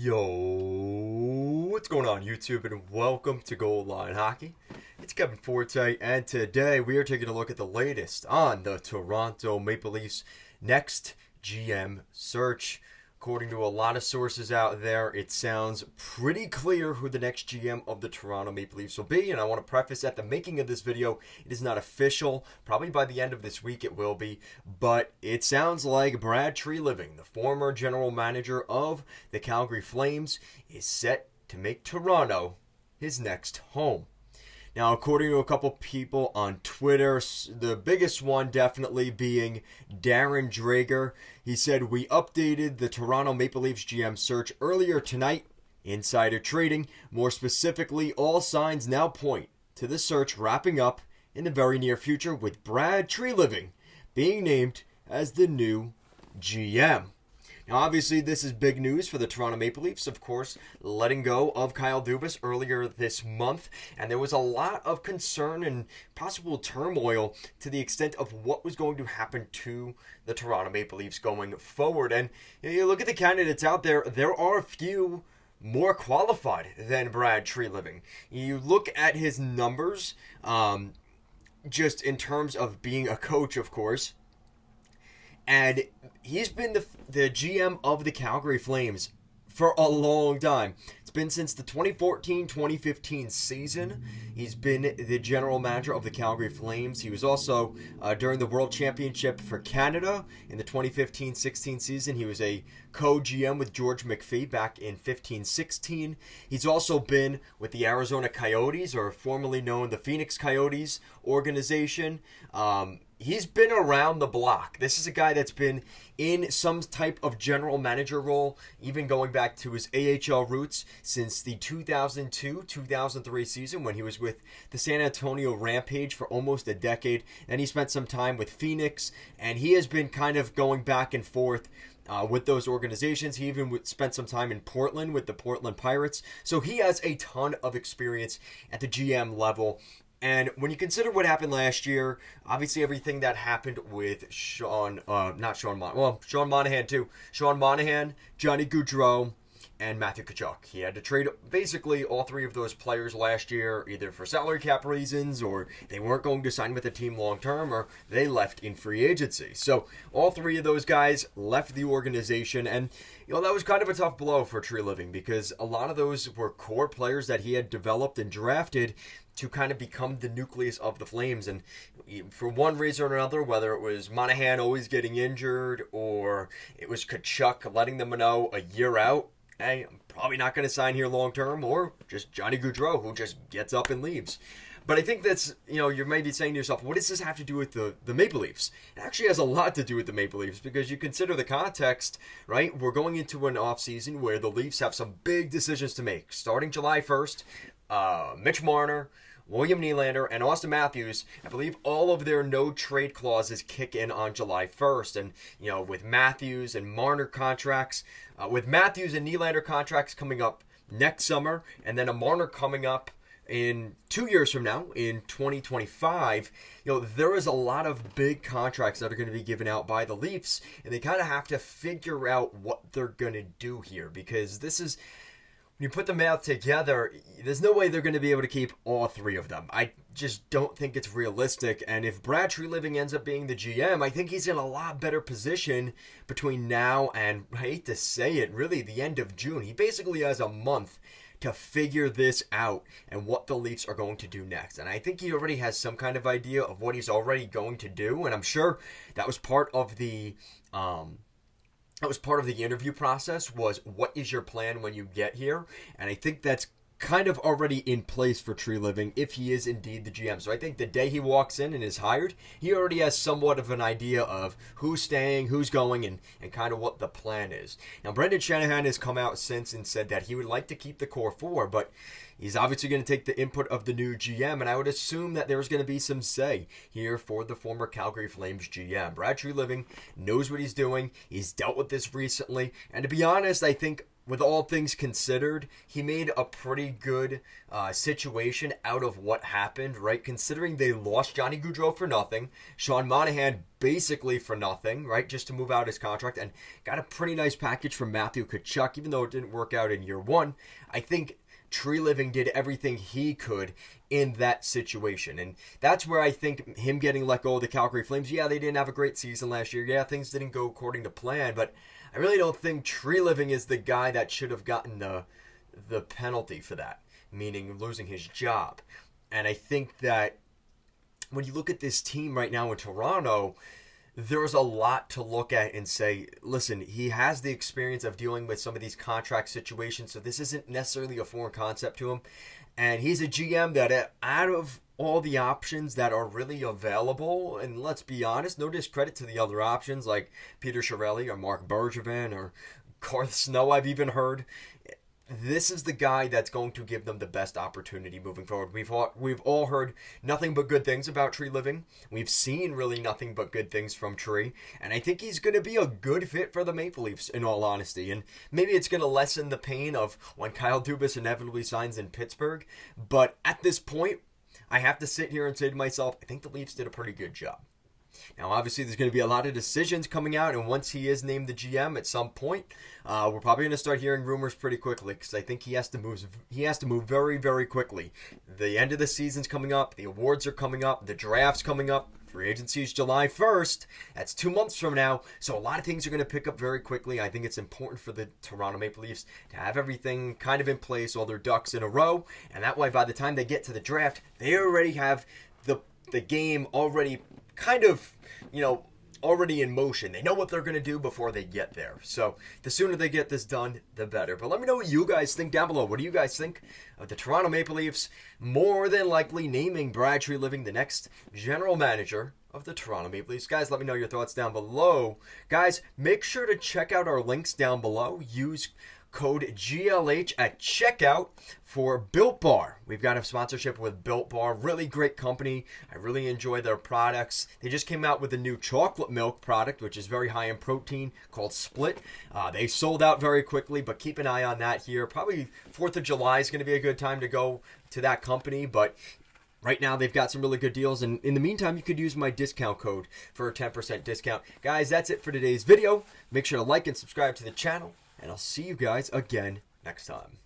Yo, what's going on YouTube, and welcome to Goal Line Hockey. It's Kevin Forte, and today we are taking a look at the latest on the Toronto Maple Leafs next GM search. According to a lot of sources out there, it sounds pretty clear who the next GM of the Toronto Maple Leafs will be. And I want to preface at the making of this video, it is not official. Probably by the end of this week it will be. But it sounds like Brad Treliving, the former general manager of the Calgary Flames, is set to make Toronto his next home. Now, according to a couple people on Twitter, the biggest one definitely being Darren Dreger, he said, "We updated the Toronto Maple Leafs GM search earlier tonight. Insider trading, more specifically, all signs now point to the search wrapping up in the very near future with Brad Treliving being named as the new GM." Now, obviously, this is big news for the Toronto Maple Leafs, of course, letting go of Kyle Dubas earlier this month. And there was a lot of concern and possible turmoil to the extent of what was going to happen to the Toronto Maple Leafs going forward. And you look at the candidates out there, there are a few more qualified than Brad Treliving. You look at his numbers, just in terms of being a coach, of course. And he's been the GM of the Calgary Flames for a long time. It's been since the 2014-2015 season. He's been the general manager of the Calgary Flames. He was also, during the World Championship for Canada in the 2015-16 season, he was a co-GM with George McPhee back in 15-16. He's also been with the Arizona Coyotes, or formerly known the Phoenix Coyotes organization. He's been around the block. This is a guy that's been in some type of general manager role, even going back to his AHL roots since the 2002-2003 season when he was with the San Antonio Rampage for almost a decade. Then he spent some time with Phoenix, and he has been kind of going back and forth with those organizations. He even spent some time in Portland with the Portland Pirates. So he has a ton of experience at the GM level. And when you consider what happened last year, obviously everything that happened with Sean Monahan too. Sean Monahan, Johnny Gaudreau, and Matthew Tkachuk. He had to trade basically all three of those players last year, either for salary cap reasons, or they weren't going to sign with the team long term, or they left in free agency. So all three of those guys left the organization, and that was kind of a tough blow for Treliving because a lot of those were core players that he had developed and drafted to kind of become the nucleus of the Flames. And for one reason or another, whether it was Monahan always getting injured or it was Tkachuk letting them know a year out, hey, I'm probably not going to sign here long term, or just Johnny Gaudreau, who just gets up and leaves. But I think that's, you may be saying to yourself, what does this have to do with the Maple Leafs? It actually has a lot to do with the Maple Leafs because you consider the context, right? We're going into an offseason where the Leafs have some big decisions to make. Starting July 1st, Mitch Marner, William Nylander, and Austin Matthews, I believe all of their no-trade clauses kick in on July 1st. And, with Matthews and Marner contracts, with Matthews and Nylander contracts coming up next summer, and then a Marner coming up in 2 years from now, in 2025, there is a lot of big contracts that are going to be given out by the Leafs, and they kind of have to figure out what they're going to do here, because this is, when you put them out together, there's no way they're going to be able to keep all three of them. I just don't think it's realistic. And if Brad Treliving ends up being the GM, I think he's in a lot better position between now and, I hate to say it, really the end of June. He basically has a month to figure this out and what the Leafs are going to do next. And I think he already has some kind of idea of what he's already going to do. And I'm sure that was part of the interview process, was what is your plan when you get here? And I think that's kind of already in place for Treliving if he is indeed the GM. So I think the day he walks in and is hired, he already has somewhat of an idea of who's staying, who's going, and kind of what the plan is. Now, Brendan Shanahan has come out since and said that he would like to keep the core four, but he's obviously going to take the input of the new GM, and I would assume that there's going to be some say here for the former Calgary Flames GM. Brad Treliving knows what he's doing. He's dealt with this recently, and to be honest, I think with all things considered, he made a pretty good situation out of what happened, right? Considering they lost Johnny Gaudreau for nothing, Sean Monahan basically for nothing, right? Just to move out his contract, and got a pretty nice package from Matthew Tkachuk, even though it didn't work out in year one. I think Treliving did everything he could in that situation. And that's where I think him getting let go of the Calgary Flames, yeah, they didn't have a great season last year. Yeah, things didn't go according to plan, but I really don't think Treliving is the guy that should have gotten the penalty for that, meaning losing his job. And I think that when you look at this team right now in Toronto, there's a lot to look at and say, listen, he has the experience of dealing with some of these contract situations, so this isn't necessarily a foreign concept to him. And he's a GM that out of all the options that are really available, and let's be honest, no discredit to the other options like Peter Chiarelli or Marc Bergevin or Garth Snow, I've even heard. This is the guy that's going to give them the best opportunity moving forward. We've all heard nothing but good things about Treliving. We've seen really nothing but good things from Tree, and I think he's going to be a good fit for the Maple Leafs, in all honesty. And maybe it's going to lessen the pain of when Kyle Dubas inevitably signs in Pittsburgh, but at this point, I have to sit here and say to myself, I think the Leafs did a pretty good job. Now, obviously, there's going to be a lot of decisions coming out, and once he is named the GM at some point, we're probably going to start hearing rumors pretty quickly, because I think he has to move. He has to move very, very quickly. The end of the season's coming up. The awards are coming up. The draft's coming up. Free agency is July 1st. That's 2 months from now. So a lot of things are going to pick up very quickly. I think it's important for the Toronto Maple Leafs to have everything kind of in place, all their ducks in a row, and that way, by the time they get to the draft, they already have the game already kind of, already in motion. They know what they're going to do before they get there. So the sooner they get this done, the better. But let me know what you guys think down below. What do you guys think of the Toronto Maple Leafs more than likely naming Brad Treliving the next general manager of the Toronto Maple Leafs? Guys, let me know your thoughts down below. Guys, make sure to check out our links down below. Use code GLH at checkout for Built Bar. We've got a sponsorship with Built Bar. Really great company. I really enjoy their products. They just came out with a new chocolate milk product, which is very high in protein, called Split. They sold out very quickly, but keep an eye on that here. Probably 4th of July is going to be a good time to go to that company, but right now, they've got some really good deals, and in the meantime, you could use my discount code for a 10% discount. Guys, that's it for today's video. Make sure to like and subscribe to the channel, and I'll see you guys again next time.